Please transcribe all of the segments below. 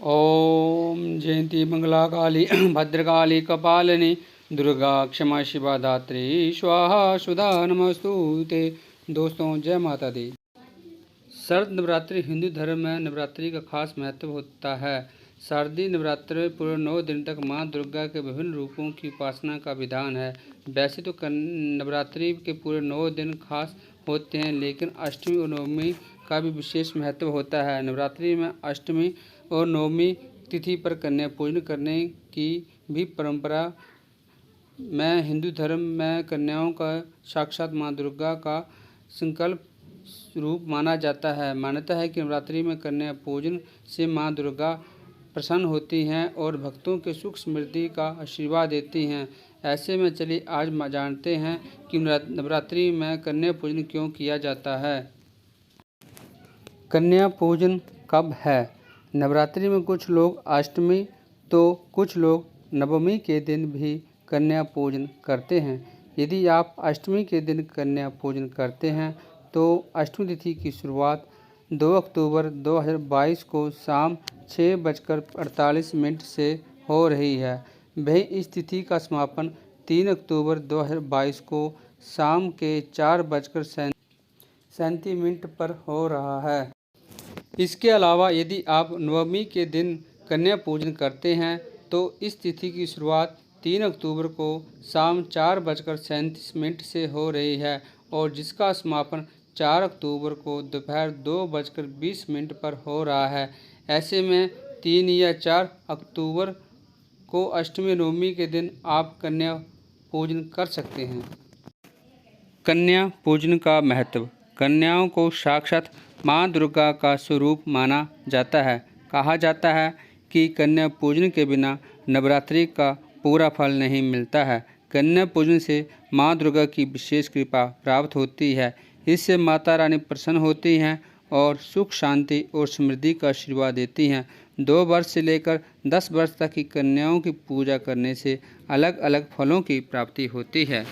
ओम जयंती मंगला काली भद्रकाली कपालिनी दुर्गा क्षमा शिवा धात्री स्वाहा सुधा नमस्तुते। दोस्तों जय माता दी। शरद नवरात्रि हिंदू धर्म में नवरात्रि का खास महत्व होता है। शारदीय नवरात्र में पूरे 9 दिन तक मां दुर्गा के विभिन्न रूपों की उपासना का विधान है। वैसे तो नवरात्रि के पूरे 9 दिन खास होते हैं, लेकिन अष्टमी और नवमी का भी विशेष महत्व होता है। नवरात्रि में अष्टमी और नवमी तिथि पर कन्या पूजन करने की भी परंपरा में हिंदू धर्म में कन्याओं का साक्षात मां दुर्गा का संकल्प रूप माना जाता है। मान्यता है कि नवरात्रि में कन्या पूजन से मां दुर्गा प्रसन्न होती हैं और भक्तों के सुख समृद्धि का आशीर्वाद देती हैं। ऐसे में चलिए आज जानते हैं कि नवरात्रि में कन्या पूजन क्यों किया जाता है। कन्या पूजन कब है? नवरात्रि में कुछ लोग अष्टमी तो कुछ लोग नवमी के दिन भी कन्या पूजन करते हैं। यदि आप अष्टमी के दिन कन्या पूजन करते हैं तो अष्टमी तिथि की शुरुआत 2 अक्टूबर 2022 को शाम 6:48 से हो रही है। वहीं इस तिथि का समापन 3 अक्टूबर 2022 को शाम के 4:37 पर हो रहा है। इसके अलावा यदि आप नवमी के दिन कन्या पूजन करते हैं तो इस तिथि की शुरुआत 3 अक्टूबर को शाम 4:37 से हो रही है और जिसका समापन 4 अक्टूबर को दोपहर 2:20 पर हो रहा है। ऐसे में 3 या 4 अक्टूबर को अष्टमी नवमी के दिन आप कन्या पूजन कर सकते हैं। कन्या पूजन का महत्व। कन्याओं को साक्षात मां दुर्गा का स्वरूप माना जाता है। कहा जाता है कि कन्या पूजन के बिना नवरात्रि का पूरा फल नहीं मिलता है। कन्या पूजन से मां दुर्गा की विशेष कृपा प्राप्त होती है। इससे माता रानी प्रसन्न होती हैं और सुख शांति और समृद्धि का आशीर्वाद देती हैं। 2 वर्ष से लेकर 10 वर्ष तक की कन्याओं की पूजा करने से अलग अलग फलों की प्राप्ति होती है।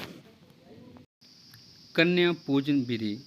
कन्या पूजन विधि।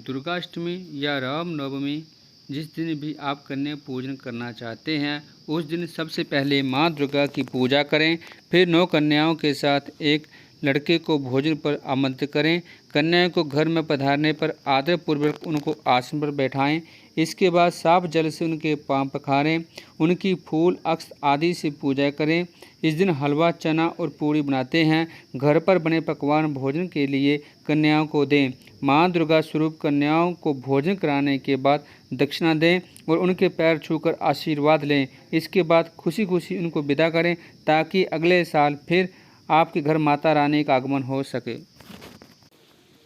दुर्गाष्टमी या रामनवमी जिस दिन भी आप कन्या पूजन करना चाहते हैं उस दिन सबसे पहले मां दुर्गा की पूजा करें। फिर 9 कन्याओं के साथ एक लड़के को भोजन पर आमंत्रित करें। कन्याओं को घर में पधारने पर आदरपूर्वक उनको आसन पर बैठाएं। इसके बाद साफ जल से उनके पांव पखारें, उनकी फूल अक्षत आदि से पूजा करें। इस दिन हलवा, चना और पूड़ी बनाते हैं। घर पर बने पकवान भोजन के लिए कन्याओं को दें। मां दुर्गा स्वरूप कन्याओं को भोजन कराने के बाद दक्षिणा दें और उनके पैर छूकर आशीर्वाद लें। इसके बाद खुशी खुशी उनको विदा करें ताकि अगले साल फिर आपके घर माता रानी का आगमन हो सके।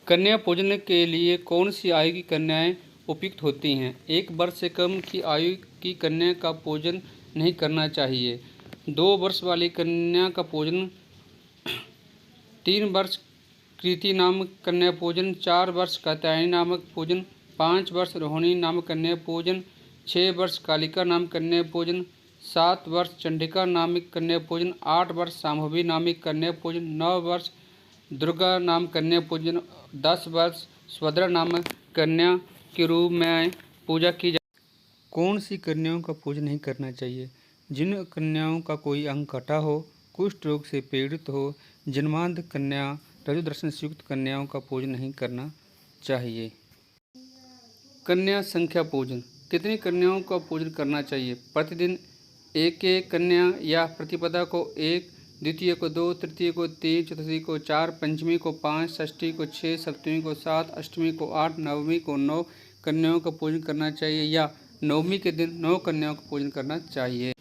कन्या पूजन के लिए कौन सी आयु की कन्याएं उपयुक्त होती हैं? 1 वर्ष से कम की आयु की कन्या का पूजन नहीं करना चाहिए। 2 वर्ष वाली कन्या का पूजन, 3 वर्ष कृति नामक कन्या पूजन, 4 वर्ष कात्यायनी नामक पूजन, 5 वर्ष रोहिणी नामक कन्या पूजन, 6 वर्ष कालिका नामक कन्या पूजन, 7 वर्ष चंडिका नामक कन्या पूजन, 8 वर्ष शांभवी नामक कन्या पूजन, 9 वर्ष दुर्गा नाम कन्या पूजन, 10 वर्ष स्वद्रा नामक कन्या के रूप में पूजा की जाए। कौन सी कन्याओं का पूजन नहीं करना चाहिए? जिन कन्याओं का कोई अंग कटा हो, कुष्ठ रोग से पीड़ित हो, जन्मांध कन्या, रजो दर्शन से युक्त कन्याओं का पूजन नहीं करना चाहिए। कन्या संख्या पूजन। कितनी कन्याओं का पूजन करना चाहिए? प्रतिदिन एक एक कन्या या प्रतिपदा को 1, द्वितीय को 2, तृतीय को 3, चतुर्थी को 4, पंचमी को 5, षष्ठी को 6, सप्तमी को 7, अष्टमी को 8, नवमी को 9 कन्याओं का पूजन करना चाहिए या नवमी के दिन 9 कन्याओं का पूजन करना चाहिए।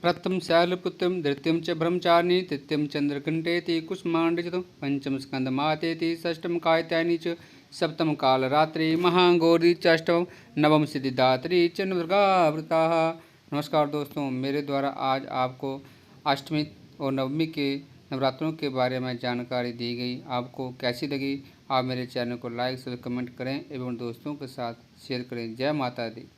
प्रथम शैलपुत्रम, द्वितीयं च ब्रह्मचारिणी, तृतीयं चंद्रघंटेति कुष्मांडजतम, पंचम स्कंदमातेति, षष्ठम कात्यायनी च, सप्तम कालरात्रि महागौरी च, अष्टम नवम सिद्धिदात्री च दुर्गावृता। नमस्कार दोस्तों, मेरे द्वारा आज आपको अष्टमी और नवमी के नवरात्रों के बारे में जानकारी दी गई। आपको कैसी लगी? आप मेरे चैनल को लाइक, शेयर, कमेंट करें एवं दोस्तों के साथ शेयर करें। जय माता दी।